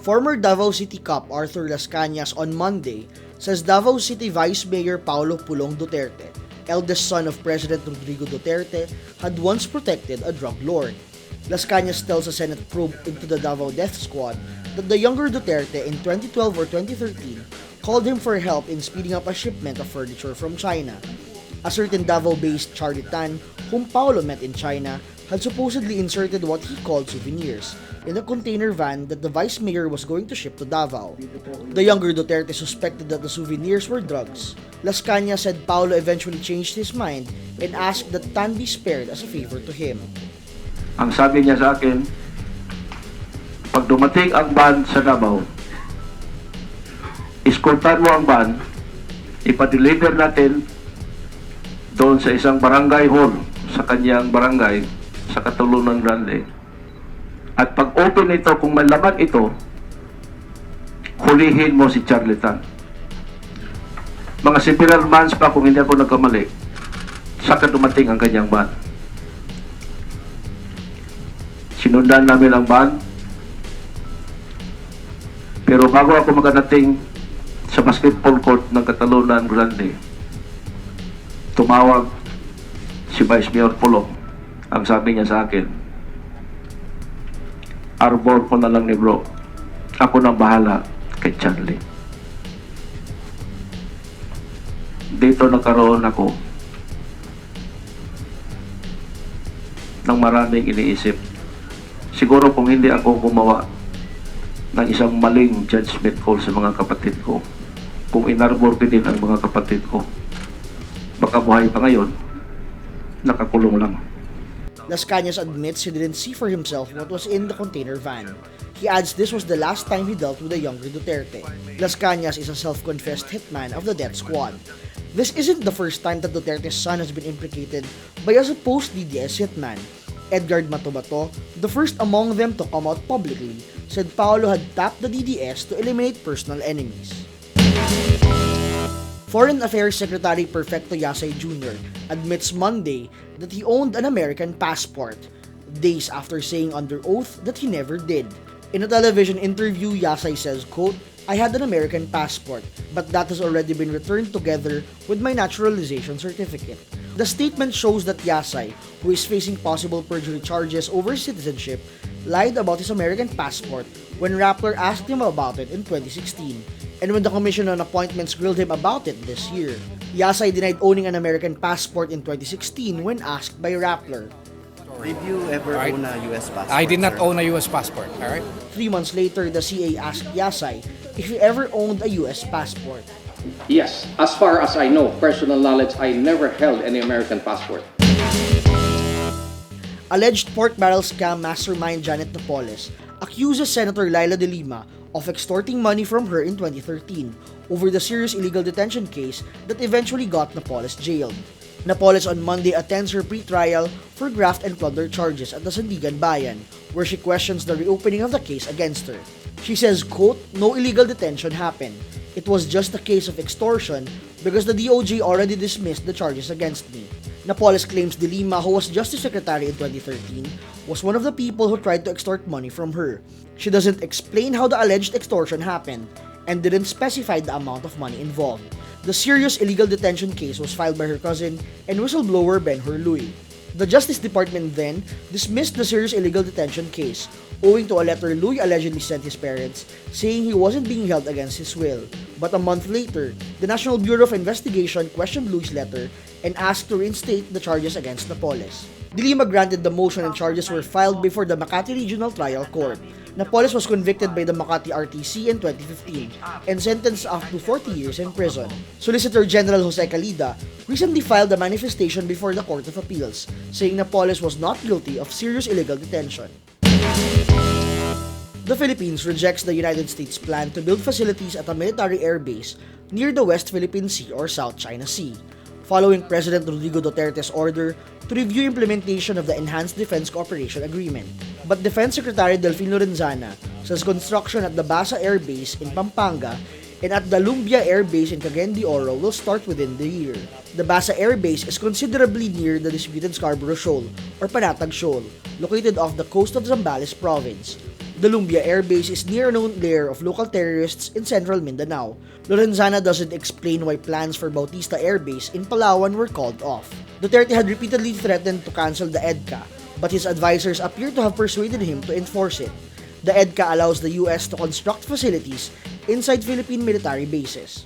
Former Davao City Cop Arthur Lascañas on Monday says Davao City Vice Mayor Paolo Pulong Duterte, eldest son of President Rodrigo Duterte, had once protected a drug lord. Lascañas tells a Senate probe into the Davao death squad that the younger Duterte in 2012 or 2013 called him for help in speeding up a shipment of furniture from China. A certain Davao-based charlatan, whom Paolo met in China, had supposedly inserted what he called souvenirs in a container van that the vice mayor was going to ship to Davao. The younger Duterte suspected that the souvenirs were drugs. Lascañas said Paolo eventually changed his mind and asked that Tan be spared as a favor to him. Ang sabi niya sa akin, pag dumating ang van sa Davao, iskortan mo ang van, ipa-deliver natin doon sa isang barangay hall sa kanyang barangay sa Katulunan Grande. At pag open ito, kung may laman ito, hulihin mo si charlatan. Mga several months pa, kung hindi ako nagkamali, saka dumating ang kanyang van. Sinundan namin ang van, pero bago ako makadating sa basketball court ng Katulunan Grande, tumawag si Vice Mayor Pulong. Ang sabi niya sa akin, arbor ko na lang ni bro. Ako nang bahala kay Charlie. Dito nagkaroon ako ng maraming iniisip. Siguro kung hindi ako gumawa ng isang maling judgment call sa mga kapatid ko, kung inarbor ko din ang mga kapatid ko, baka buhay pa ngayon, nakakulong lang. Lascañas admits he didn't see for himself what was in the container van. He adds this was the last time he dealt with the younger Duterte. Lascañas is a self-confessed hitman of the death squad. This isn't the first time that Duterte's son has been implicated by a supposed DDS hitman. Edgard Matobato, the first among them to come out publicly, said Paolo had tapped the DDS to eliminate personal enemies. Foreign Affairs Secretary Perfecto Yasay Jr. admits Monday that he owned an American passport, days after saying under oath that he never did. In a television interview, Yasay says, quote, "I had an American passport, but that has already been returned together with my naturalization certificate." The statement shows that Yasay, who is facing possible perjury charges over citizenship, lied about his American passport when Rappler asked him about it in 2016, and when the Commission on Appointments grilled him about it this year. Yasay denied owning an American passport in 2016 when asked by Rappler. Did you ever own a U.S. passport? I did not sir? own a U.S. passport, alright? 3 months later, the CA asked Yasay if he ever owned a U.S. passport. Yes, as far as I know, personal knowledge, I never held any American passport. Alleged pork barrel scam mastermind Janet Napoles accuses Senator Leila de Lima of extorting money from her in 2013 over the serious illegal detention case that eventually got Napoles jailed. Napoles on Monday attends her pre-trial for graft and plunder charges at the Sandigan Bayan, where she questions the reopening of the case against her. She says, quote, "No illegal detention happened. It was just a case of extortion because the DOJ already dismissed the charges against me." Napoles claims De Lima, who was Justice Secretary in 2013, was one of the people who tried to extort money from her. She doesn't explain how the alleged extortion happened and didn't specify the amount of money involved. The serious illegal detention case was filed by her cousin and whistleblower Ben Hurluy. The Justice Department then dismissed the serious illegal detention case, owing to a letter Luy allegedly sent his parents saying he wasn't being held against his will. But a month later, the National Bureau of Investigation questioned Luy's letter and asked to reinstate the charges against Napoles. De Lima granted the motion and charges were filed before the Makati Regional Trial Court. Napoles was convicted by the Makati RTC in 2015 and sentenced up to 40 years in prison. Solicitor General Jose Calida recently filed a manifestation before the Court of Appeals, saying Napoles was not guilty of serious illegal detention. The Philippines rejects the United States' plan to build facilities at a military airbase near the West Philippine Sea or South China Sea, following President Rodrigo Duterte's order to review implementation of the Enhanced Defense Cooperation Agreement. But Defense Secretary Delfin Lorenzana says construction at the Basa Air Base in Pampanga and at the Lumbia Air Base in Cagayan de Oro will start within the year. The Basa Air Base is considerably near the disputed Scarborough Shoal or Panatag Shoal, located off the coast of Zambales Province. The Lumbia Air Base is near a known lair of local terrorists in central Mindanao. Lorenzana doesn't explain why plans for Bautista Air Base in Palawan were called off. Duterte had repeatedly threatened to cancel the EDCA, but his advisors appear to have persuaded him to enforce it. The EDCA allows the US to construct facilities inside Philippine military bases.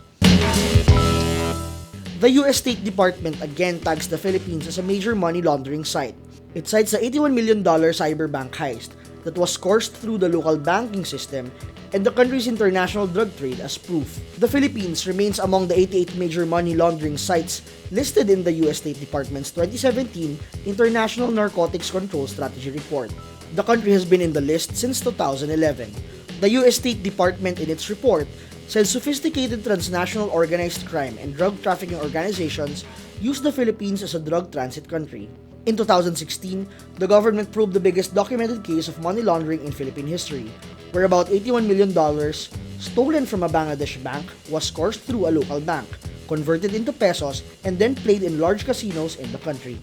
The US State Department again tags the Philippines as a major money laundering site. It cites the $81 million cyberbank heist that was coursed through the local banking system and the country's international drug trade as proof. The Philippines remains among the 88 major money laundering sites listed in the US State Department's 2017 International Narcotics Control Strategy Report. The country has been in the list since 2011. The US State Department in its report said sophisticated transnational organized crime and drug trafficking organizations use the Philippines as a drug transit country. In 2016, the government probed the biggest documented case of money laundering in Philippine history, where about $81 million stolen from a Bangladesh bank was coursed through a local bank, converted into pesos, and then played in large casinos in the country.